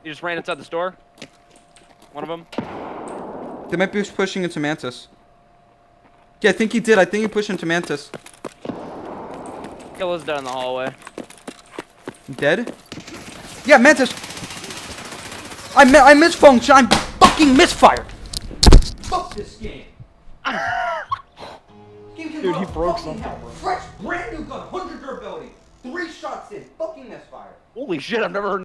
He just ran inside the store. One of them. They might be pushing into Mantis. Yeah, I think he did. I think he pushed into Mantis. Killa's down the hallway. Dead? Yeah, Mantis! I misfunctioned! I'm fucking misfired! Fuck this game! Dude, he broke something, bro. Fresh, brand new gun, 100 durability. 3 shots in, fucking misfire. Holy shit, I've never heard